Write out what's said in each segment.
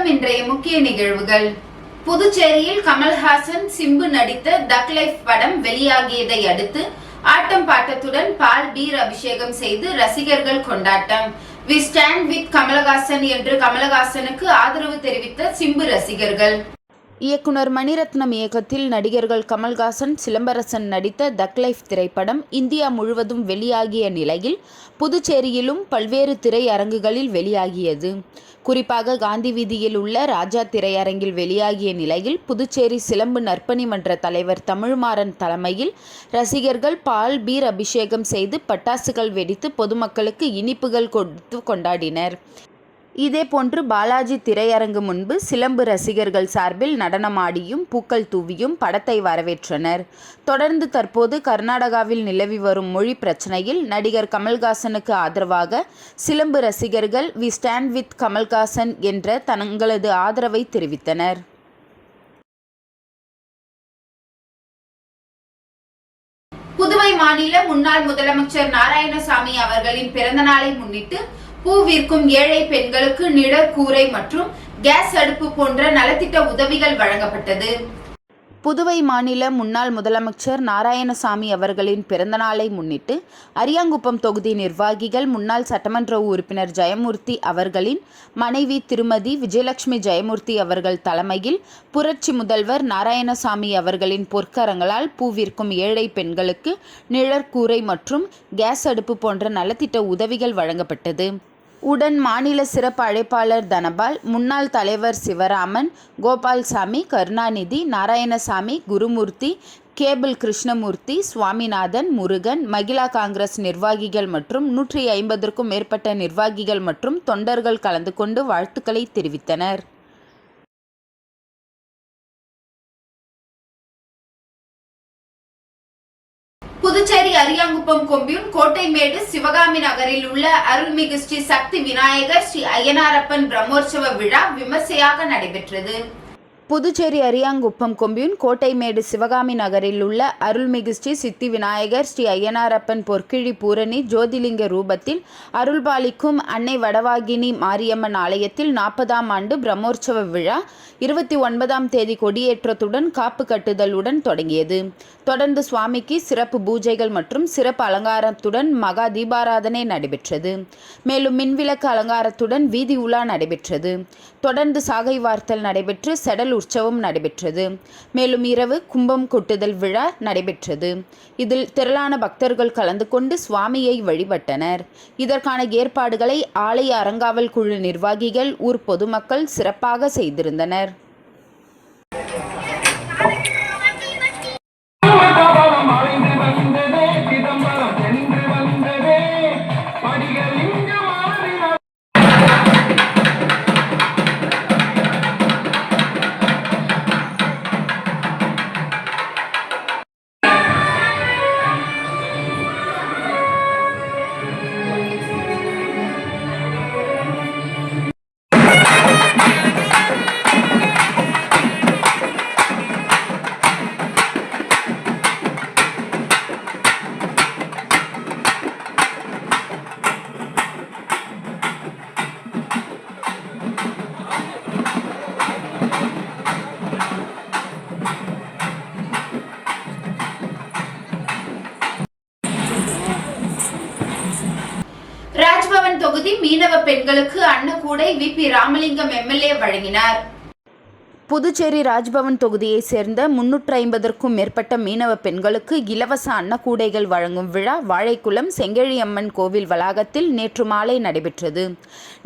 வணக்கம். இன்றைய முக்கிய நிகழ்வுகள். புதுச்சேரியில் கமல்ஹாசன் சிம்பு நடித்த தக் லைஃப் படம் வெளியாகியதை அடுத்து ஆட்டம் பாட்டத்துடன் பால் பீர் அபிஷேகம் செய்து ரசிகர்கள் கொண்டாட்டம். வி ஸ்டாண்ட் வித் கமல்ஹாசன் என்று கமல்ஹாசனுக்கு ஆதரவு தெரிவித்த சிம்பு ரசிகர்கள். இயக்குனர் மணிரத்னம் இயக்கத்தில் நடிகர்கள் கமல்ஹாசன், சிலம்பரசன் நடித்த தக் லைஃப் திரைப்படம் இந்தியா முழுவதும் வெளியாகிய நிலையில் புதுச்சேரியிலும் பல்வேறு திரையரங்குகளில் வெளியாகியது. குறிப்பாக காந்தி வீதியில் உள்ள ராஜா திரையரங்கில் வெளியாகிய நிலையில் புதுச்சேரி சிலம்பு நற்பணி மன்ற தலைவர் தமிழ்மாறன் தலைமையில் ரசிகர்கள் பால் பீர் அபிஷேகம் செய்து பட்டாசுகள் வெடித்து பொதுமக்களுக்கு இனிப்புகள் கொடுத்து கொண்டாடினர். இதேபோன்று பாலாஜி திரையரங்கு முன்பு சிலம்பு ரசிகர்கள் சார்பில் நடனமாடியும் பூக்கள் தூவியும் படத்தை வரவேற்றனர். தொடர்ந்து தற்போது கர்நாடகாவில் நிலவி வரும் மொழி பிரச்சனையில் நடிகர் கமல்ஹாசனுக்கு ஆதரவாக சிலம்பு ரசிகர்கள் வி ஸ்டாண்ட் வித் கமல்ஹாசன் என்ற தங்களது ஆதரவை தெரிவித்தனர். புதுவை மாநில முன்னாள் முதலமைச்சர் நாராயணசாமி அவர்களின் பிறந்தநாளை முன்னிட்டு பூ விற்கும் ஏழை பெண்களுக்கு நிழற்கூரை மற்றும் கேஸ் அடுப்பு போன்ற நலத்திட்ட உதவிகள் வழங்கப்பட்டது. புதுவை மாநில முன்னாள் முதலமைச்சர் நாராயணசாமி அவர்களின் பிறந்தநாளை முன்னிட்டு அரியாங்குப்பம் தொகுதி நிர்வாகிகள் முன்னாள் சட்டமன்ற உறுப்பினர் ஜெயமூர்த்தி அவர்களின் மனைவி திருமதி விஜயலட்சுமி ஜெயமூர்த்தி அவர்கள் தலைமையில் புரட்சி முதல்வர் நாராயணசாமி அவர்களின் பொற்கரங்களால் பூ விற்கும் ஏழை பெண்களுக்கு நிழற்கூரை மற்றும் கேஸ் அடுப்பு போன்ற நலத்திட்ட உதவிகள் வழங்கப்பட்டது. உடன் மாநில சிறப்பு அழைப்பாளர் தனபால், முன்னாள் தலைவர் சிவராமன், கோபால்சாமி, கருணாநிதி, நாராயணசாமி, குருமூர்த்தி, கேபிள் கிருஷ்ணமூர்த்தி, சுவாமிநாதன், முருகன், மகிழா காங்கிரஸ் நிர்வாகிகள் மற்றும் 150க்கும் மேற்பட்ட நிர்வாகிகள் மற்றும் தொண்டர்கள் கலந்து கொண்டு வாழ்த்துக்களை தெரிவித்தனர். புதுச்சேரி அரியாங்குப்பம் கொம்யூன் கோட்டைமேடு சிவகாமி நகரில் உள்ள அருள்மிகு ஸ்ரீ சக்தி விநாயகர் ஸ்ரீ அய்யனாரப்பன் பிரம்மோற்சவ விழா விமர்சையாக நடைபெற்றது. புதுச்சேரி அரியாங்குப்பம் கொம்யூன் கோட்டைமேடு சிவகாமி நகரில் உள்ள அருள்மிகு ஸ்ரீ சித்தி விநாயகர் ஸ்ரீ அய்யனாரப்பன் பொற்கிழி பூரணி ஜோதிலிங்க ரூபத்தில் அருள்பாலிக்கும் அன்னை வடவாகினி மாரியம்மன் ஆலயத்தில் 40ஆம் ஆண்டு பிரம்மோற்சவ விழா 29ஆம் தேதி கொடியேற்றத்துடன் காப்பு கட்டுதலுடன் தொடங்கியது. தொடர்ந்து சுவாமிக்கு சிறப்பு பூஜைகள் மற்றும் சிறப்பு அலங்காரத்துடன் மகா தீபாராதனை நடைபெற்றது. மேலும் மின்விளக்கு அலங்காரத்துடன் வீதி உலா நடைபெற்றது. தொடர்ந்து சாகை வார்த்தல் நடைபெற்று செடல் உற்சவம் நடைபெற்றது. மேலும் இரவு கும்பம் கொட்டுதல் விழா நடைபெற்றது. இதில் திரளான பக்தர்கள் கலந்து கொண்டு சுவாமியை வழிபட்டனர். இதற்கான ஏற்பாடுகளை ஆலய அறங்காவல் குழு நிர்வாகிகள், ஊர் பொதுமக்கள் சிறப்பாக செய்திருந்தனர். ராஜ்பவன் தொகுதி மீனவ பெண்களுக்கு அன்னக்கூடை வி.பி. ராமலிங்கம் எம்எல்ஏ வழங்கினார். புதுச்சேரி ராஜ்பவன் தொகுதியை சேர்ந்த 350க்கும் மேற்பட்ட மீனவ பெண்களுக்கு இலவச அன்னக்கூடைகள் வழங்கும் விழா வாழைக்குளம் செங்கழியம்மன் கோவில் வளாகத்தில் நேற்று மாலை நடைபெற்றது.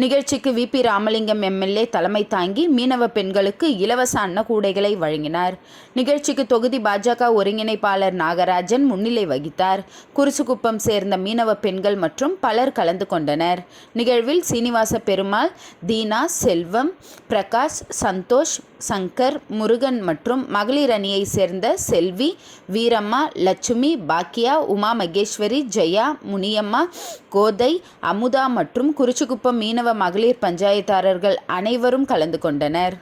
நிகழ்ச்சிக்கு வி.பி. ராமலிங்கம் எம்எல்ஏ தலைமை தாங்கி மீனவ பெண்களுக்கு இலவச அன்னக்கூடைகளை வழங்கினார். நிகழ்ச்சிக்கு தொகுதி பாஜக ஒருங்கிணைப்பாளர் நாகராஜன் முன்னிலை வகித்தார். குருசுகுப்பம் சேர்ந்த மீனவ பெண்கள் மற்றும் பலர் கலந்து கொண்டனர். நிகழ்வில் சீனிவாச பெருமாள், தீனா, செல்வம், பிரகாஷ், சந்தோஷ், சங்கர், முருகன் மற்றும் மகளிர் அணியை சேர்ந்த செல்வி, வீரம்மா, லட்சுமி, பாக்கியா, உமா மகேஸ்வரி, ஜெயா, முனியம்மா, கோதை, அமுதா மற்றும் குறிச்சிக்குப்பம் மீனவ மகளிர் பஞ்சாயத்தாரர்கள் அனைவரும் கலந்து கொண்டனர்.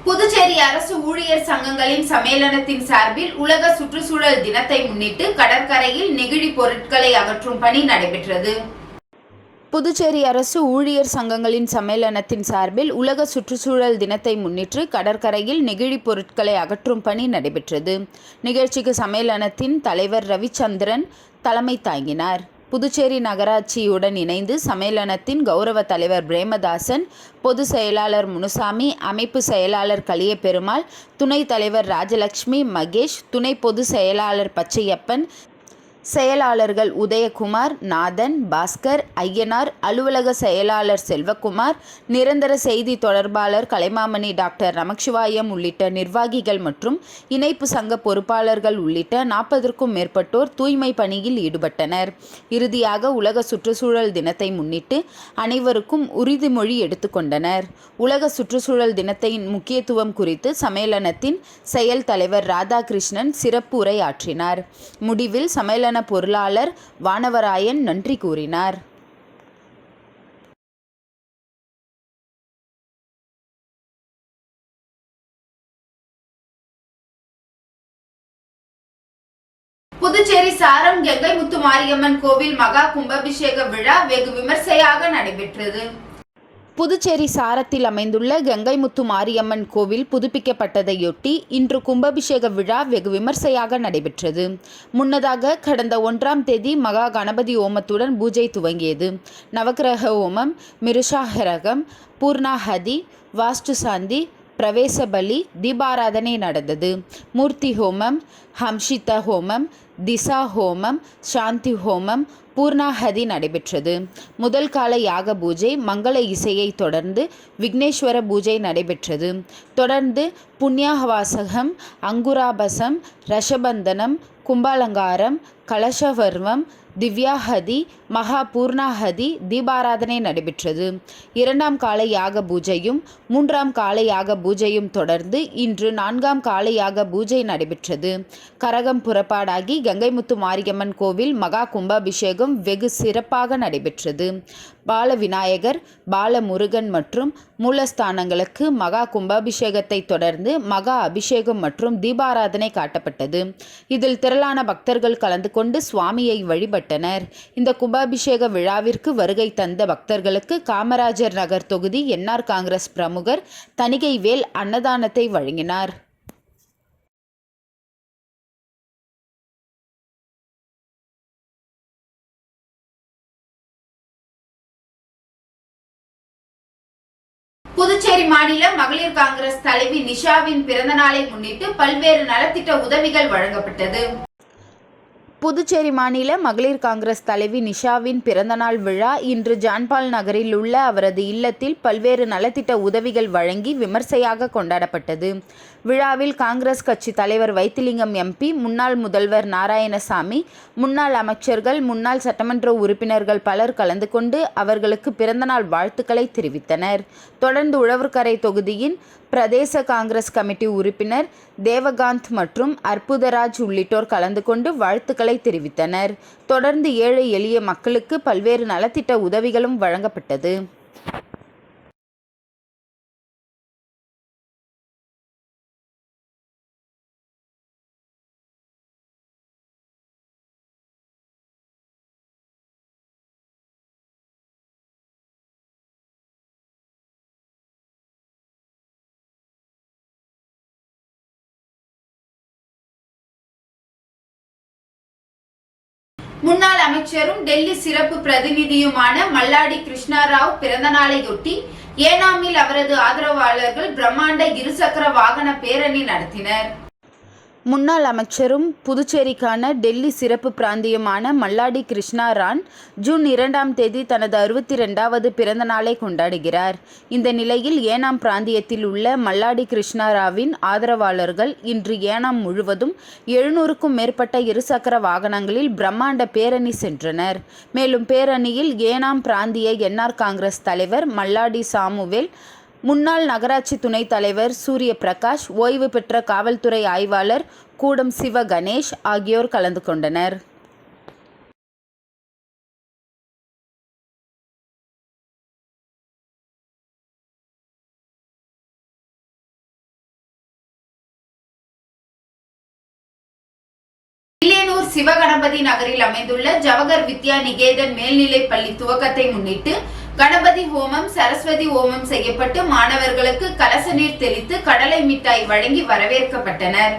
புதுச்சேரி அரசு ஊழியர் சங்கங்களின் சம்மேளனத்தின் சார்பில் உலக சுற்றுச்சூழல் தினத்தை முன்னிட்டு கடற்கரையில் நெகிழி பொருட்களை அகற்றும் பணி நடைபெற்றது. புதுச்சேரி அரசு ஊழியர் சங்கங்களின் சம்மேளனத்தின் சார்பில் உலக சுற்றுச்சூழல் தினத்தை முன்னிட்டு கடற்கரையில் நெகிழி பொருட்களை அகற்றும் பணி நடைபெற்றது. நிகழ்ச்சிக்கு சம்மேளனத்தின் தலைவர் ரவிச்சந்திரன் தலைமை தாங்கினார். புதுச்சேரி நகராட்சியுடன் இணைந்து சம்மேளனத்தின் கௌரவ தலைவர் பிரேமதாசன், பொதுச் செயலாளர் முனுசாமி, அமைப்பு செயலாளர் கலியபெருமாள், துணைத் தலைவர் ராஜலட்சுமி, மகேஷ், துணை பொதுச் செயலாளர் பச்சையப்பன், செயலாளர்கள் உதயகுமார், நாதன், பாஸ்கர், ஐயனார், அலுவலக செயலாளர் செல்வகுமார், நிரந்தர செய்தி தொடர்பாளர் கலைமாமணி டாக்டர் நமச்சிவாயம் உள்ளிட்ட நிர்வாகிகள் மற்றும் இணைப்பு சங்க பொறுப்பாளர்கள் உள்ளிட்ட 40க்கும் மேற்பட்டோர் தூய்மை பணியில் ஈடுபட்டனர். இறுதியாக உலக சுற்றுச்சூழல் தினத்தை முன்னிட்டு அனைவருக்கும் உறுதிமொழி எடுத்துக்கொண்டனர். உலக சுற்றுச்சூழல் தினத்தின் முக்கியத்துவம் குறித்து சம்மேளனத்தின் செயல் தலைவர் ராதாகிருஷ்ணன் சிறப்பு உரை ஆற்றினார். முடிவில் சம்மேளன பொருளாளர் வானவராயன் நன்றி கூறினார். புதுச்சேரி சாரம் கங்கை முத்து மாரியம்மன் கோவில் மகா கும்பாபிஷேக விழா வெகு விமர்சையாக நடைபெற்றது. புதுச்சேரி சாரத்தில் அமைந்துள்ள கங்கைமுத்து மாரியம்மன் கோவில் புதுப்பிக்கப்பட்டதையொட்டி இன்று கும்பாபிஷேக விழா வெகு விமர்சையாக நடைபெற்றது. முன்னதாக கடந்த 1ஆம் தேதி மகா கணபதி ஹோமத்துடன் பூஜை துவங்கியது. நவக்கிரக ஹோமம், மிருஷாஹரகம், பூர்ணாஹதி, வாஸ்து சாந்தி, பிரவேச பலி, தீபாராதனை நடந்தது. மூர்த்தி ஹோமம், ஹம்ஷித ஹோமம், திசா ஹோமம், சாந்தி ஹோமம், பூர்ணாஹதி நடைபெற்றது. முதல் கால யாக பூஜை மங்கள இசையை தொடர்ந்து விக்னேஸ்வர பூஜை நடைபெற்றது. தொடர்ந்து புண்ணியவாசகம், அங்குராபசம், ரஷபந்தனம், கும்பாலங்காரம், கலசவர்மம், திவ்யாஹதி, மகா பூர்ணாஹதி, தீபாராதனை நடைபெற்றது. 2ஆம் கால யாக பூஜையும் 3ஆம் கால யாக பூஜையும் தொடர்ந்து இன்று 4ஆம் கால யாக பூஜை நடைபெற்றது. கரகம் புறப்பாடாகி கங்கைமுத்து மாரியம்மன் கோவில் மகா கும்பாபிஷேகம் வெகு சிறப்பாக நடைபெற்றது. பால விநாயகர், பால முருகன் மற்றும் மூலஸ்தானங்களுக்கு மகா கும்பாபிஷேகத்தை தொடர்ந்து மகா அபிஷேகம் மற்றும் தீபாராதனை காட்டப்பட்டது. இதில் திரளான பக்தர்கள் கலந்து கொண்டு சுவாமியை வழிபட்டனர். இந்த கும்பாபிஷேக விழாவிற்கு வருகை தந்த பக்தர்களுக்கு காமராஜர் நகர் தொகுதி என்ஆர் காங்கிரஸ் பிரமுகர் தணிகைவேல் அன்னதானத்தை வழங்கினார். புதுச்சேரி மாநில மகளிர் காங்கிரஸ் தலைவி நிஷாவின் பிறந்த நாளை முன்னிட்டு பல்வேறு நலத்திட்ட உதவிகள் வழங்கப்பட்டது. புதுச்சேரி மாநில மகளிர் காங்கிரஸ் தலைவி நிஷாவின் பிறந்தநாள் விழா இன்று ஜான்பால் நகரில் உள்ள அவரது இல்லத்தில் பல்வேறு நலத்திட்ட உதவிகள் வழங்கி விமர்சையாக கொண்டாடப்பட்டது. விழாவில் காங்கிரஸ் கட்சி தலைவர் வைத்திலிங்கம் எம்பி, முன்னாள் முதல்வர் நாராயணசாமி, முன்னாள் அமைச்சர்கள், முன்னாள் சட்டமன்ற உறுப்பினர்கள் பலர் கலந்து கொண்டு அவர்களுக்கு பிறந்தநாள் வாழ்த்துக்களை தெரிவித்தனர். தொடர்ந்து உழவர்கரை தொகுதியின் பிரதேச காங்கிரஸ் கமிட்டி உறுப்பினர் தேவகாந்த் மற்றும் அற்புதராஜ் உள்ளிட்டோர் கலந்து கொண்டு வாழ்த்துக்களை தெரிவித்தனர். தொடர்ந்து ஏழை எளிய மக்களுக்கு பல்வேறு நலத்திட்ட உதவிகளும் வழங்கப்பட்டது. முன்னாள் அமைச்சரும் டெல்லி சிறப்பு பிரதிநிதியுமான மல்லாடி கிருஷ்ணராவ் பிறந்தநாளையொட்டி ஏனாமில் அவரது ஆதரவாளர்கள் பிரம்மாண்ட இருசக்கர வாகன பேரணி நடத்தினர். முன்னாள் அமைச்சரும் புதுச்சேரிக்கான டெல்லி சிறப்பு பிராந்தியமான மல்லாடி கிருஷ்ணராவ் ஜூன் 2ஆம் தேதி தனது 62வது பிறந்த நாளை கொண்டாடுகிறார். இந்த நிலையில் ஏனாம் பிராந்தியத்தில் உள்ள மல்லாடி கிருஷ்ணராவின் ஆதரவாளர்கள் இன்று ஏனாம் முழுவதும் 700க்கும் மேற்பட்ட இருசக்கர வாகனங்களில் பிரம்மாண்ட பேரணி சென்றனர். மேலும் பேரணியில் ஏனாம் பிராந்திய என்ஆர் காங்கிரஸ் தலைவர் மல்லாடி சாமுவேல், முன்னாள் நகராட்சி துணைத் தலைவர் சூரிய பிரகாஷ், ஓய்வு பெற்ற காவல்துறை ஆய்வாளர் கூடம் சிவ கணேஷ் ஆகியோர் கலந்து கொண்டனர். சிவகணபதி நகரில் அமைந்துள்ள ஜவஹர் வித்யா நிகேதன் மேல்நிலைப் பள்ளி துவக்கத்தை முன்னிட்டு கணபதி ஹோமம், சரஸ்வதி ஹோமம் செய்யப்பட்டு மாணவர்களுக்கு கலச நீர் தெளித்து கடலை மிட்டாய் வழங்கி வரவேற்கப்பட்டனர்.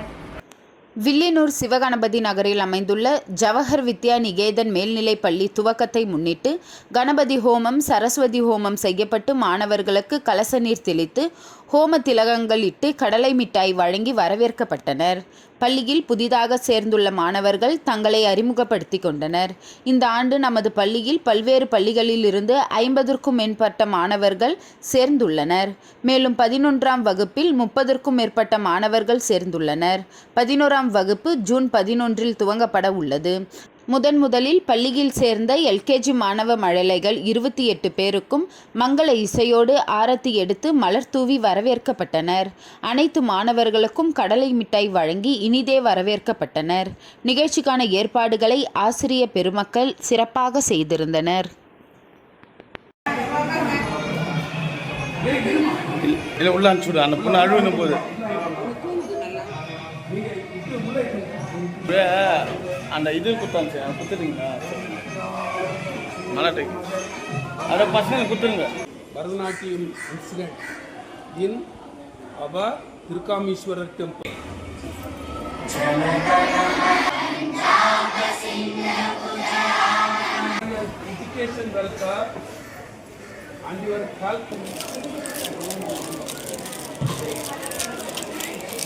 வில்லியனூர் சிவகணபதி நகரில் அமைந்துள்ள ஜவஹர் வித்யா நிகேதன் மேல்நிலைப் பள்ளி துவக்கத்தை முன்னிட்டு கணபதி ஹோமம், சரஸ்வதி ஹோமம் செய்யப்பட்டு மாணவர்களுக்கு கலச நீர் தெளித்து ஹோம திலகங்கள் இட்டு கடலை மிட்டாய் வழங்கி வரவேற்கப்பட்டனர். பள்ளியில் புதிதாக சேர்ந்துள்ள மாணவர்கள் தங்களை அறிமுகப்படுத்தி கொண்டனர். இந்த ஆண்டு நமது பள்ளியில் பல்வேறு பள்ளிகளில் இருந்து 50க்கும் மேற்பட்ட மாணவர்கள் சேர்ந்துள்ளனர். மேலும் 11ஆம் வகுப்பில் 30க்கும் மேற்பட்ட மாணவர்கள் சேர்ந்துள்ளனர். 11ஆம் வகுப்பு ஜூன் 11இல் துவங்கப்பட உள்ளது. முதலில் பள்ளியில் சேர்ந்த LKG மாணவ மழலைகள் 28 பேருக்கும் மங்கள இசையோடு ஆரத்தி எடுத்து மலர் தூவி வரவேற்கப்பட்டனர். அனைத்து மாணவர்களுக்கும் கடலை மிட்டாய் வழங்கி இனிதே வரவேற்கப்பட்டனர். நிகழ்ச்சிக்கான ஏற்பாடுகளை ஆசிரிய பெருமக்கள் சிறப்பாக செய்திருந்தனர். அந்த இது குத்தாச்சு குத்துறீங்களா? மலாட்டை அதை பசங்க குத்துருங்க. Bharatanatyam incident in our Tirkamishwarar temple. Education welfare and your health.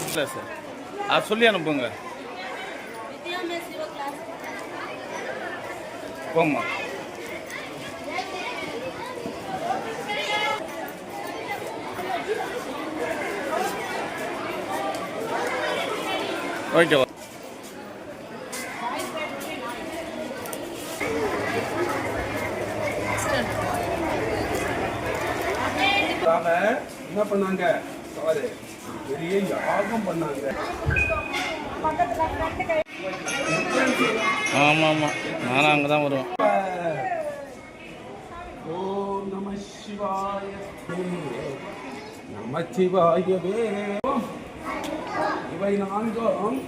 இல்லை சார், அது சொல்லி அனுப்புங்க. போம்மா. ஓகேவா? என்ன பண்ணாங்க? பெரிய யாகம் பண்ணாங்க. ஆமாம் ஆமாம், நானும் அங்கே தான் வருவேன். ஓம் நம சிவாய நமச்சிவாயவே. இவை நான்கும்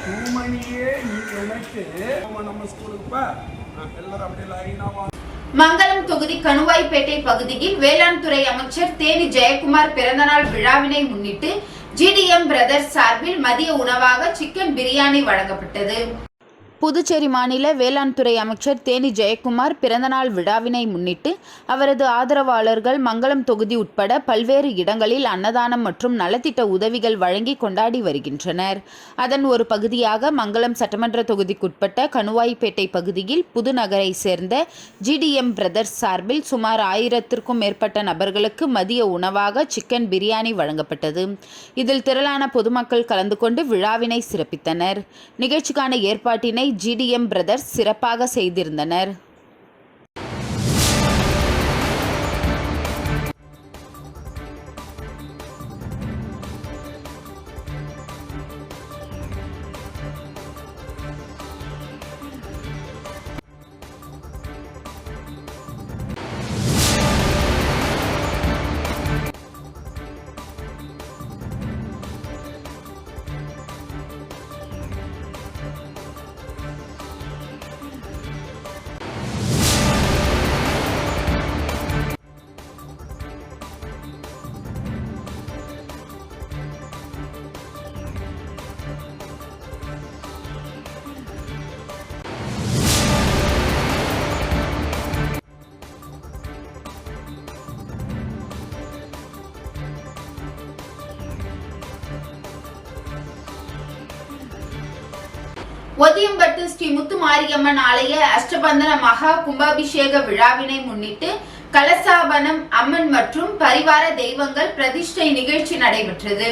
தூமணியே நீ எனக்கு நம்ம ஸ்கூலுக்குப்பா எல்லாரும் அப்படி லைனாவா. மங்கலம் தொகுதி கணுவாய்பேட்டை பகுதியில் வேளாண் துறை அமைச்சர் தேனி ஜெயக்குமார் பிறந்தநாள் விழாவினை முன்னிட்டு GDM பிரதர்ஸ் சார்பில் மதிய உணவாக சிக்கன் பிரியாணி வழங்கப்பட்டது. புதுச்சேரி மாநில வேளாண் துறை அமைச்சர் தேனி ஜெயக்குமார் பிறந்தநாள் விழாவினை முன்னிட்டு அவரது ஆதரவாளர்கள் மங்கலம் தொகுதி உட்பட பல்வேறு இடங்களில் அன்னதானம் மற்றும் நலத்திட்ட உதவிகள் வழங்கி கொண்டாடி வருகின்றனர். அதன் ஒரு பகுதியாக மங்கலம் சட்டமன்ற தொகுதிக்குட்பட்ட கணுவாய்பேட்டை பகுதியில் புதுநகரை சேர்ந்த GDM பிரதர்ஸ் சார்பில் சுமார் 1000க்கும் மேற்பட்ட நபர்களுக்கு மதிய உணவாக சிக்கன் பிரியாணி வழங்கப்பட்டது. இதில் திரளான பொதுமக்கள் கலந்து கொண்டு விழாவினை சிறப்பித்தனர். நிகழ்ச்சிக்கான ஏற்பாட்டினை GDM பிரதர்ஸ் சிறப்பாக செய்திருந்தனர். ஒதியம்பட்டு ஸ்ரீ முத்துமாரியம்மன் ஆலய அஷ்டபந்தன மகா கும்பாபிஷேக விழாவினை முன்னிட்டு கலசாபனம் அம்மன் மற்றும் பரிவார தெய்வங்கள் பிரதிஷ்டை நிகழ்ச்சி நடைபெற்றது.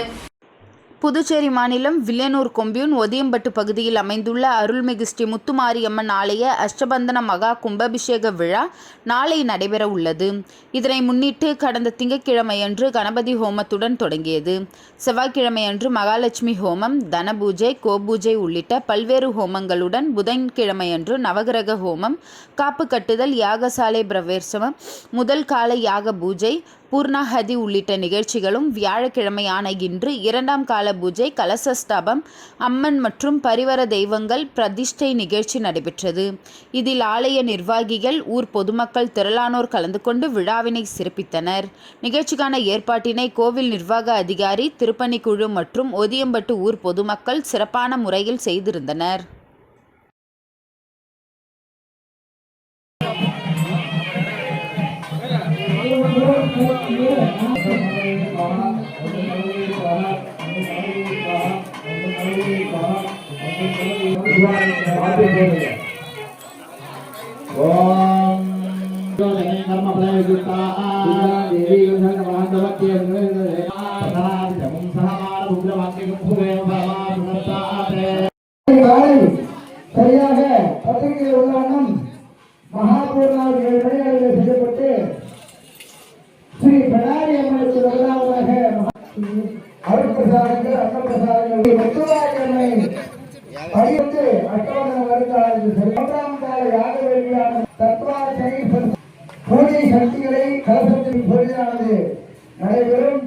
புதுச்சேரி மாநிலம் வில்லியனூர் கொம்யூன் ஒதியம்பட்டு பகுதியில் அமைந்துள்ள அருள்மிகு ஸ்ரீ முத்துமாரியம்மன் ஆலய அஷ்டபந்தன மகா கும்பாபிஷேக விழா நாளை நடைபெற உள்ளது. இதனை முன்னிட்டு கடந்த திங்கட்கிழமையன்று கணபதி ஹோமத்துடன் தொடங்கியது. செவ்வாய்க்கிழமையன்று மகாலட்சுமி ஹோமம், தனபூஜை, கோபூஜை உள்ளிட்ட பல்வேறு ஹோமங்களுடன் புதன்கிழமையன்று நவகிரக ஹோமம், காப்பு கட்டுதல், யாகசாலை பிரவேசம், முதல் கால யாக பூஜை, பூர்ணாஹதி உள்ளிட்ட நிகழ்ச்சிகளும் வியாழக்கிழமையான இன்று 2ஆம் கால பூஜை, கலசஸ்தாபம், அம்மன் மற்றும் பரிவர தெய்வங்கள் பிரதிஷ்டை நிகழ்ச்சி நடைபெற்றது. இதில் ஆலய நிர்வாகிகள், ஊர் பொதுமக்கள் திரளானோர் கலந்து கொண்டு விழாவினை சிறப்பித்தனர். நிகழ்ச்சிக்கான ஏற்பாட்டினை கோவில் நிர்வாக அதிகாரி, திருப்பணிக்குழு மற்றும் ஒதியம்பட்டு ஊர் பொதுமக்கள் சிறப்பான முறையில் செய்திருந்தனர். சரியாக பத்திரிகையில் உள்ளவண்ணம் மகாபூர்ணாவில் 7 மணிகளில் செய்யப்பட்டு ஸ்ரீ பிரணாரி அம்மனுக்கு முதலாவதாக அருட்பிரசாதங்கள், அன்னப்பிரசாதங்கள் முத்துவாரியம்மை படித்து அட்டோதன வருங்காலத்தில் 3ஆம் கால யாக வேள்வியான தத்வார்த்தனை பூஜை சக்திகளை கலசத்தில் பூஜையானது நடைபெறும்.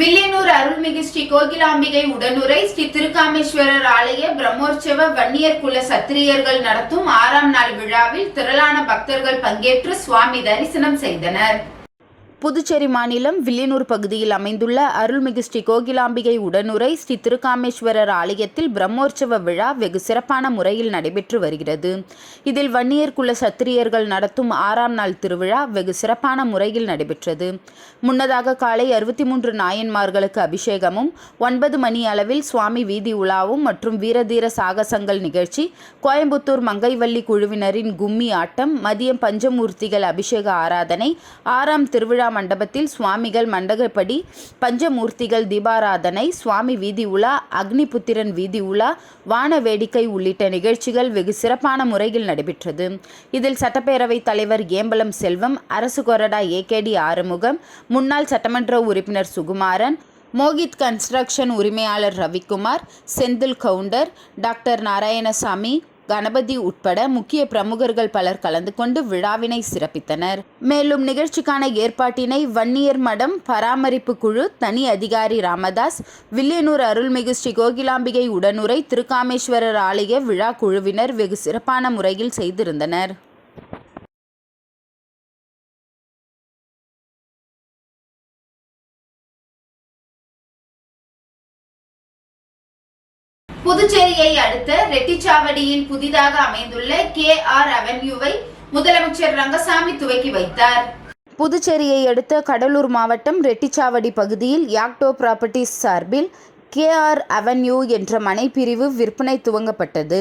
வில்லியனூர் அருள்மிகு ஸ்ரீ கோகிலாம்பிகை உடனுரை ஸ்ரீ திருக்காமேஸ்வரர் ஆலய பிரம்மோற்சவ வன்னியர் குல சத்திரியர்கள் நடத்தும் 6ஆம் நாள் விழாவில் திரளான பக்தர்கள் பங்கேற்று சுவாமி தரிசனம் செய்தனர். புதுச்சேரி மாநிலம் வில்லியனூர் பகுதியில் அமைந்துள்ள அருள்மிகு ஸ்ரீ கோகிலாம்பிகை உடனுரை ஸ்ரீ திருக்காமேஸ்வரர் ஆலயத்தில் பிரம்மோற்சவ விழா வெகு சிறப்பான முறையில் நடைபெற்று வருகிறது. இதில் வன்னியர் குல சத்திரியர்கள் நடத்தும் 6ஆம் நாள் திருவிழா வெகு சிறப்பான முறையில் நடைபெற்றது. முன்னதாக காலை 63 நாயன்மார்களுக்கு அபிஷேகமும், 9 மணி அளவில் சுவாமி வீதி உலாவும் மற்றும் வீரதீர சாகசங்கள் நிகழ்ச்சி, கோயம்புத்தூர் மங்கைவள்ளி குழுவினரின் கும்மி ஆட்டம், மதியம் பஞ்சமூர்த்திகள் அபிஷேக ஆராதனை, 6ஆம் திருவிழா மண்டபத்தில் சுவாமிகள் மண்டகப்படி, பஞ்சமூர்த்திகள் தீபாராதனை, சுவாமி வீதி உலா, அக்னிபுத்திரன் வீதி உலா, வான வேடிக்கை உள்ளிட்ட நிகழ்ச்சிகள் வெகு சிறப்பான முறையில் நடைபெற்றது. இதில் சட்டப்பேரவைத் தலைவர் ஏம்பலம் செல்வம், அரசு கொறடா ஏகேடி ஆறுமுகம், முன்னாள் சட்டமன்ற உறுப்பினர் சுகுமாரன், மோகித் கன்ஸ்ட்ரக்ஷன் உரிமையாளர் ரவிக்குமார், செந்தில் கவுண்டர், டாக்டர் நாராயணசாமி, கணபதி உட்பட முக்கிய பிரமுகர்கள் பலர் கலந்து கொண்டு விழாவினை சிறப்பித்தனர். மேலும் நிகழ்ச்சிக்கான ஏற்பாட்டினை வன்னியர் மடம் பராமரிப்பு குழு தனி அதிகாரி ராமதாஸ், வில்லியனூர் அருள்மிகு ஸ்ரீ கோகிலாம்பிகை உடனுரை திருக்காமேஸ்வரர் ஆலய விழா குழுவினர் வெகு சிறப்பான முறையில் செய்திருந்தனர். புதுச்சேரியை அடுத்த ரெட்டிச்சாவடியில் புதிதாக அமைந்துள்ள KR அவென்யூவை முதலமைச்சர் ரங்கசாமி துவக்கி வைத்தார். புதுச்சேரியை அடுத்த கடலூர் மாவட்டம் ரெட்டிச்சாவடி பகுதியில் யாக்டோ ப்ராப்பர்ட்டிஸ் சார்பில் KR அவென்யூ என்ற மனைப்பிரிவு விற்பனை துவங்கப்பட்டது.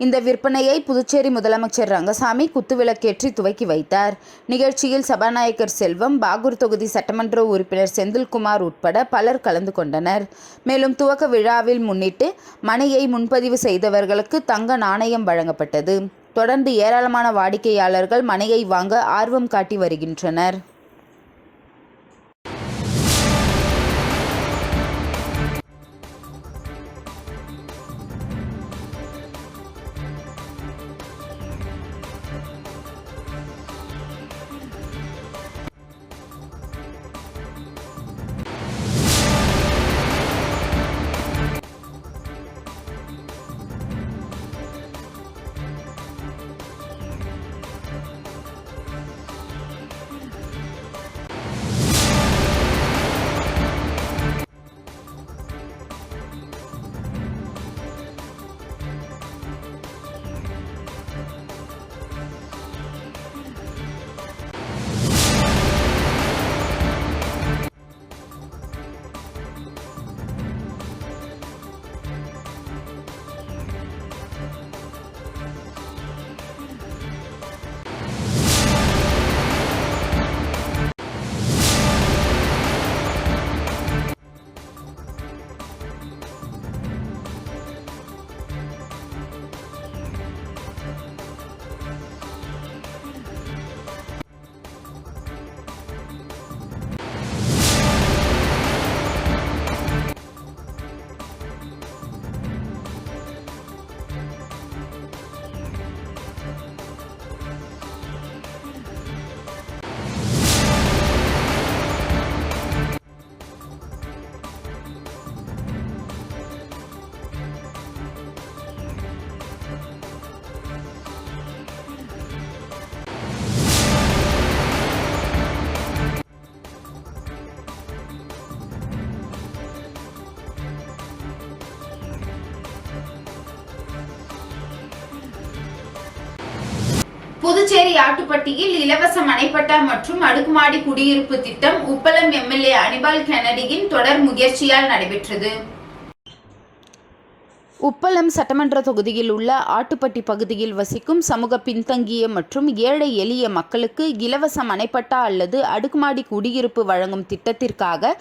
இந்த விற்பனையை புதுச்சேரி முதலமைச்சர் ரங்கசாமி குத்துவிளக்கேற்றி துவக்கி வைத்தார். நிகழ்ச்சியில் சபாநாயகர் செல்வம், பாகூர் தொகுதி சட்டமன்ற உறுப்பினர் செந்தில்குமார் உட்பட பலர் கலந்து கொண்டனர். மேலும் துவக்க விழாவில் முன்னிட்டு மனையை முன்பதிவு செய்தவர்களுக்கு தங்க நாணயம் வழங்கப்பட்டது. தொடர்ந்து ஏராளமான வாடிக்கையாளர்கள் மனையை வாங்க ஆர்வம் காட்டி வருகின்றனர். புதுச்சேரி ஆட்டுப்பட்டியில் இலவச மனைப்பட்டா மற்றும் அடுக்குமாடி குடியிருப்பு திட்டம் உப்பளம் எம்எல்ஏ அனிபால் கென்னடியின் தொடர் முயற்சியால் நடைபெற்றது. உப்பளம் சட்டமன்ற தொகுதியில் உள்ள ஆட்டுப்பட்டி பகுதியில் வசிக்கும் சமூக பின்தங்கிய மற்றும் ஏழை எளிய மக்களுக்கு இலவச மனைப்பட்டா அல்லது அடுக்குமாடி குடியிருப்பு வழங்கும் திட்டத்திற்காக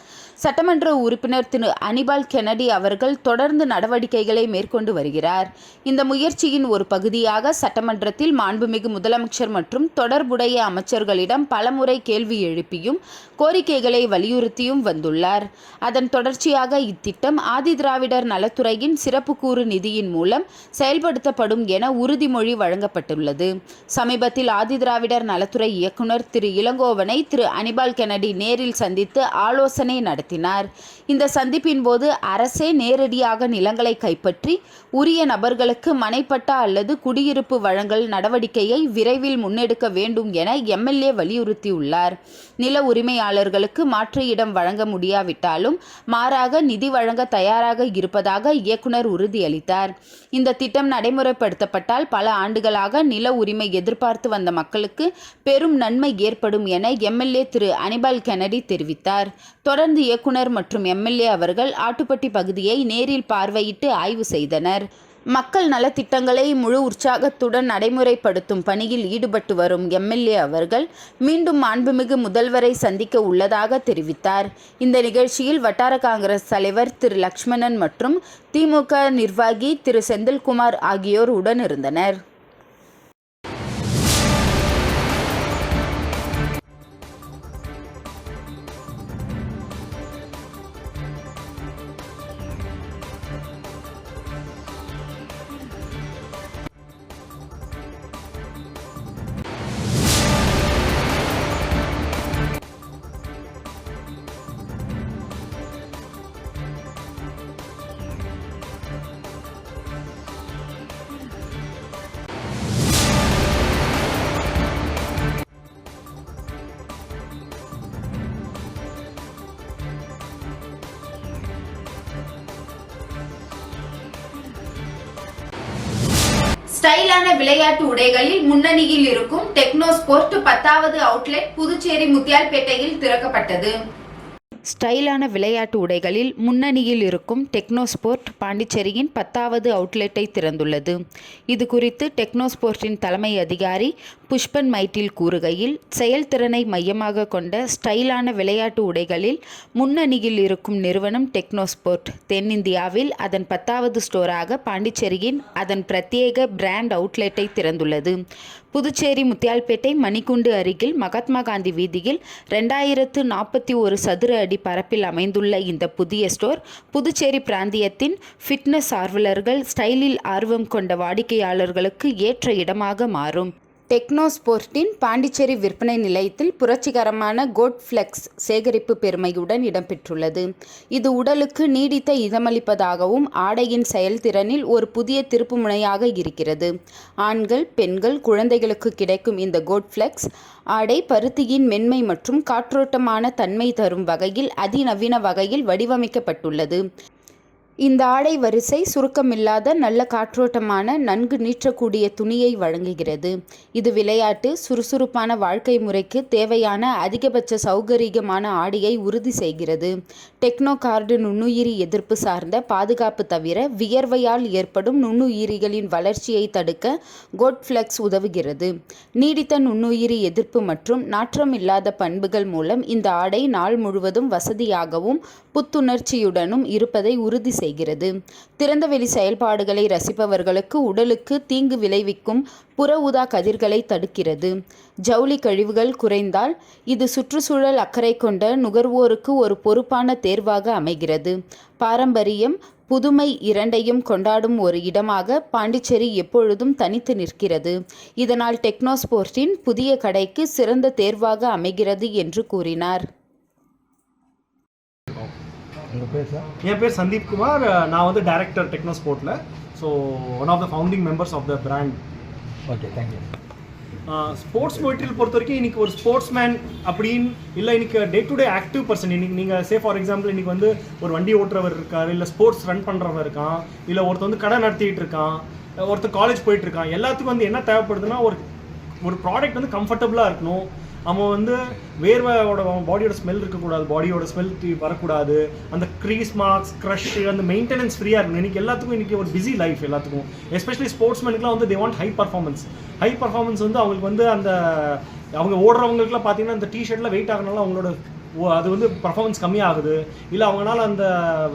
சட்டமன்ற உறுப்பினர் திரு அனிபால் கென்னடி அவர்கள் தொடர்ந்து நடவடிக்கைகளை மேற்கொண்டு வருகிறார். இந்த முயற்சியின் ஒரு பகுதியாக சட்டமன்றத்தில் மாண்புமிகு முதலமைச்சர் மற்றும் தொடர்புடைய அமைச்சர்களிடம் பலமுறை கேள்வி எழுப்பியும் கோரிக்கைகளை வலியுறுத்தியும் வந்துள்ளார். அதன் தொடர்ச்சியாக இத்திட்டம் ஆதிதிராவிடர் நலத்துறையின் சிறப்பு நிதியின் மூலம் செயல்படுத்தப்படும் என உறுதிமொழி வழங்கப்பட்டுள்ளது. சமீபத்தில் ஆதிதிராவிடர் நலத்துறை இயக்குனர் திரு இளங்கோவனை திரு அனிபால் கென்னடி நேரில் சந்தித்து ஆலோசனை நடத்தினார். இந்த சந்திப்பின் போது அரசே நேரடியாக நிலங்களை கைப்பற்றி உரிய நபர்களுக்கு மனைப்பட்டா அல்லது குடியிருப்பு வழங்கல் நடவடிக்கையை விரைவில் முன்னெடுக்க வேண்டும் என எம்எல்ஏ வலியுறுத்தியுள்ளார். நில உரிமையாளர்களுக்கு மாற்று இடம் வழங்க முடியாவிட்டாலும் மாறாக நிதி வழங்க தயாராக இருப்பதாக இயக்குனர் உறுதியளித்தார். இந்த திட்டம் நடைமுறைப்படுத்தப்பட்டால் பல ஆண்டுகளாக நில உரிமை எதிர்பார்த்து வந்த மக்களுக்கு பெரும் நன்மை ஏற்படும் என எம்எல்ஏ திரு அனிபால் கென்னடி தெரிவித்தார். தொடர்ந்து இயக்குனர் மற்றும் எம்எல்ஏ அவர்கள் ஆட்டுப்பட்டி பகுதியை நேரில் பார்வையிட்டு ஆய்வு செய்தனர். மக்கள் நலத்திட்டங்களை முழு உற்சாகத்துடன் நடைமுறைப்படுத்தும் பணியில் ஈடுபட்டு வரும் எம்எல்ஏ அவர்கள் மீண்டும் மாண்புமிகு முதல்வரை சந்திக்க உள்ளதாக தெரிவித்தார். இந்த நிகழ்ச்சியில் வட்டார காங்கிரஸ் தலைவர் திரு லக்ஷ்மணன் மற்றும் திமுக நிர்வாகி திரு செந்தில்குமார் ஆகியோர் உடனிருந்தனர். ஸ்டைலான விளையாட்டு உடைகளில் முன்னணியில் இருக்கும் டெக்னோ ஸ்போர்ட் 10வது அவுட்லெட் புதுச்சேரி முத்தியால்பேட்டையில் திறக்கப்பட்டது. ஸ்டைலான விளையாட்டு உடைகளில் முன்னணியில் இருக்கும் டெக்னோ ஸ்போர்ட் பாண்டிச்சேரியின் 10வது அவுட்லெட்டை திறந்துள்ளது. இது குறித்து டெக்னோ ஸ்போர்ட்டின் தலைமை அதிகாரி புஷ்பன் மைட்டில் கூறுகையில், செயல்திறனை மையமாக கொண்ட ஸ்டைலான விளையாட்டு உடைகளில் முன்னணியில் இருக்கும் நிறுவனம் டெக்னோ ஸ்போர்ட் தென்னிந்தியாவில் அதன் 10வது ஸ்டோராக பாண்டிச்சேரியின் அதன் பிரத்யேக பிராண்ட் அவுட்லெட்டை திறந்துள்ளது. புதுச்சேரி முத்தியால்பேட்டை மணிக்குண்டு அருகில் மகாத்மா காந்தி வீதியில் 2041 சதுர அடி பரப்பில் அமைந்துள்ள இந்த புதிய ஸ்டோர் புதுச்சேரி பிராந்தியத்தின் ஃபிட்னஸ் ஆர்வலர்கள், ஸ்டைலில் ஆர்வம் கொண்ட வாடிக்கையாளர்களுக்கு ஏற்ற இடமாக மாறும். டெக்னோ ஸ்போர்ட்டின் பாண்டிச்சேரி விற்பனை நிலையத்தில் புரட்சிகரமான கோட் ஃப்ளெக்ஸ் சேகரிப்பு பெருமையுடன் இடம்பெற்றுள்ளது. இது உடலுக்கு நீடித்த இதமளிப்பதாகவும் ஆடையின் செயல்திறனில் ஒரு புதிய திருப்புமுனையாக இருக்கிறது. ஆண்கள், பெண்கள், குழந்தைகளுக்கு கிடைக்கும் இந்த கோட் ஃப்ளெக்ஸ் ஆடை பருத்தியின் மென்மை மற்றும் காற்றோட்டமான தன்மை தரும் வகையில் அதிநவீன வகையில் வடிவமைக்கப்பட்டுள்ளது. இந்த ஆடை வரிசை சுருக்கமில்லாத நல்ல காற்றோட்டமான நன்கு நீற்றக்கூடிய துணியை வழங்குகிறது. இது விளையாட்டு, சுறுசுறுப்பான வாழ்க்கை முறைக்கு தேவையான அதிகபட்ச சௌகரியமான ஆடையை உறுதி செய்கிறது. டெக்னோ கார்டு நுண்ணுயிரி எதிர்ப்பு சார்ந்த பாதுகாப்பு தவிர வியர்வையால் ஏற்படும் நுண்ணுயிரிகளின் வளர்ச்சியை தடுக்க கோட் ஃப்ளெக்ஸ் உதவுகிறது. நீடித்த நுண்ணுயிரி எதிர்ப்பு மற்றும் நாற்றமில்லாத பண்புகள் மூலம் இந்த ஆடை நாள் முழுவதும் வசதியாகவும் புத்துணர்ச்சியுடனும் இருப்பதை உறுதி செய்கிறது. திறந்தவெளி செயல்பாடுகளை ரசிப்பவர்களுக்கு உடலுக்கு தீங்கு விளைவிக்கும் புற ஊதா கதிர்களை தடுக்கிறது. ஜவுளி கழிவுகள் குறைந்தால் இது சுற்றுச்சூழல் அக்கறை கொண்ட நுகர்வோருக்கு ஒரு பொறுப்பான தேர்வாக அமைகிறது. பாரம்பரியம், புதுமை இரண்டையும் கொண்டாடும் ஒரு இடமாக பாண்டிச்சேரி எப்பொழுதும் தனித்து நிற்கிறது. இதனால் டெக்னோ ஸ்போர்ட்டின் புதிய கடைக்கு சிறந்த தேர்வாக அமைகிறது என்று கூறினார். என் பேர் சந்தீப் குமார். நான் வந்து டைரக்டர் டெக்னோ ஸ்போர்ட்டில். So one of the founding members of the brand. Okay, thank you. Sports material பொறுத்த வரைக்கும் இன்றைக்கி ஒரு ஸ்போர்ட்ஸ் மேன் அப்படின்னு இல்லை, இன்றைக்கி day to day active person. இன்றைக்கி நீங்கள் சே ஃபார் எக்ஸாம்பிள் இன்றைக்கி வந்து ஒரு வண்டி ஓட்டுறவர் இருக்கார், இல்லை ஸ்போர்ட்ஸ் ரன் பண்ணுறவர் இருக்கான், இல்லை ஒருத்தர் வந்து கடை நடத்திட்டு இருக்கான், ஒருத்தர் காலேஜ் போயிட்டுருக்கான். எல்லாத்துக்கும் வந்து என்ன தேவைப்படுதுன்னா ஒரு ஒரு ப்ராடக்ட் வந்து கம்ஃபர்டபுளாக இருக்கணும். அவன் வந்து வேர்வையோட பாடியோட ஸ்மெல் இருக்கக்கூடாது, பாடியோட ஸ்மெல் வரக்கூடாது, அந்த க்ரீஸ் மார்க்ஸ் க்ரஷ் அந்த மெயின்டெனன்ஸ் ஃப்ரீயாக இருக்கணும். இன்றைக்கி எல்லாத்துக்கும் இன்றைக்கி ஒரு பிஸி லைஃப் எல்லாத்துக்கும், எஸ்பெஷலி ஸ்போர்ட்ஸ்மேனுக்குலாம் வந்து தே வாண்ட் ஹை பர்ஃபார்மன்ஸ் வந்து அவங்களுக்கு வந்து அந்த அவங்க ஓடுறவங்களுக்குலாம் பார்த்தீங்கன்னா அந்த டிஷர்ட்டில் வெயிட் ஆகிறனால அவங்களோட அது வந்து பர்ஃபார்மன்ஸ் கம்மியாகுது, இல்லை அவங்களால அந்த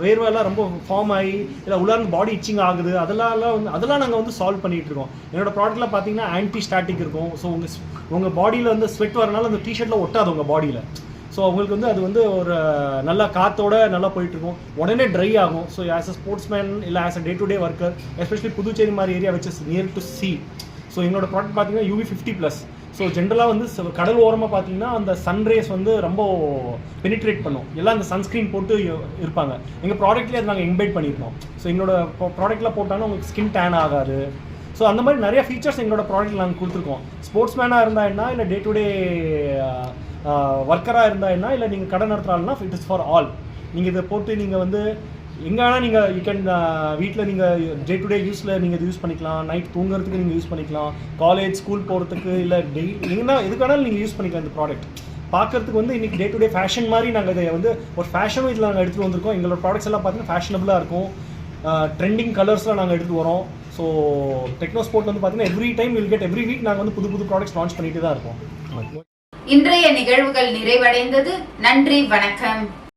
வேர்வையெல்லாம் ரொம்ப ஃபார்ம் ஆகி இல்லை உள்ளார பாடி இச்சிங் ஆகுது. அதெல்லாம் நாங்கள் வந்து சால்வ் பண்ணிகிட்டு இருக்கோம். என்னோடய ப்ராடக்ட்டில் பார்த்தீங்கன்னா ஆன்டி ஸ்டாட்டிக் இருக்கும். ஸோ உங்கள் பாடியில் வந்து ஸ்வெட் வரனால அந்த டிஷர்ட்டில் ஒட்டாது உங்கள் பாடியில். ஸோ அவங்களுக்கு வந்து அது வந்து ஒரு நல்லா காற்றோட நல்லா போயிட்டுருக்கும், உடனே ட்ரை ஆகும். ஸோ ஆஸ் அ ஸ்போர்ட்ஸ்மேன் இல்லை as a day to day worker, especially Puducherry மாதிரி ஏரியா வச்சு நியர் டு சி. ஸோ எங்களோட ப்ராடக்ட் பார்த்தீங்கன்னா UV 50+. ஸோ ஜென்ரலாக வந்து கடல் ஓரமாக பார்த்தீங்கன்னா அந்த சன்ரேஸ் வந்து ரொம்ப பெனிட்ரேட் பண்ணும். எல்லாம் அந்த சன்ஸ்க்ரீன் போட்டு இருப்பாங்க. எங்கள் ப்ராடக்ட்லேயே அது நாங்கள் இம்பைட் பண்ணியிருக்கோம். ஸோ எங்களோட ப்ராடக்ட்டில் போட்டாலும் உங்களுக்கு ஸ்கின் டேன் ஆகாது. ஸோ அந்த மாதிரி நிறைய ஃபீச்சர்ஸ் எங்களோட ப்ராடக்ட்டில் நாங்கள் கொடுத்துருக்கோம். ஸ்போர்ட்ஸ்மேனாக இருந்தால் என்ன, இல்லை டே டு டே ஒர்க்கராக இருந்தால் என்ன, இல்லை நீங்கள் கடை நடத்துகிறாள்னா இட் இஸ் ஃபார் ஆல். நீங்கள் இதை போட்டு நீங்கள் வந்து எங்கே வேணால் நீங்கள் யூ கேன் வீட்டில் நீங்கள் டே டு டே யூஸில் நீங்கள் இது யூஸ் பண்ணிக்கலாம், நைட் தூங்குறதுக்கு நீங்கள் யூஸ் பண்ணிக்கலாம், காலேஜ் ஸ்கூல் போகிறதுக்கு இல்லை எதுனா எதுக்கு வேணாலும் நீங்கள் யூஸ் பண்ணிக்கலாம். இந்த ப்ராடக்ட் பார்க்குறதுக்கு வந்து இன்றைக்கி டே டு டே ஃபேஷன் மாதிரி நாங்கள் இதை வந்து ஒரு ஃபேஷனும் இதில் நாங்கள் எடுத்துகிட்டு வந்திருக்கோம். எங்களோட ப்ராடக்ட்ஸ் எல்லாம் பார்த்தீங்கன்னா ஃபேஷனபுளாக இருக்கும், ட்ரெண்டிங் கலர்ஸில் நாங்கள் எடுத்துகிட்டு வரோம். ஸோ டெக்னோ ஸ்போர்ட் வந்து பார்த்தீங்கன்னா every time will get every week நாங்கள் வந்து புது ப்ராடக்ட்ஸ் லான்ச் பண்ணிட்டு தான் இருக்கோம். இன்றைய நிகழ்வுகள் நிறைவடைந்தது. நன்றி, வணக்கம்.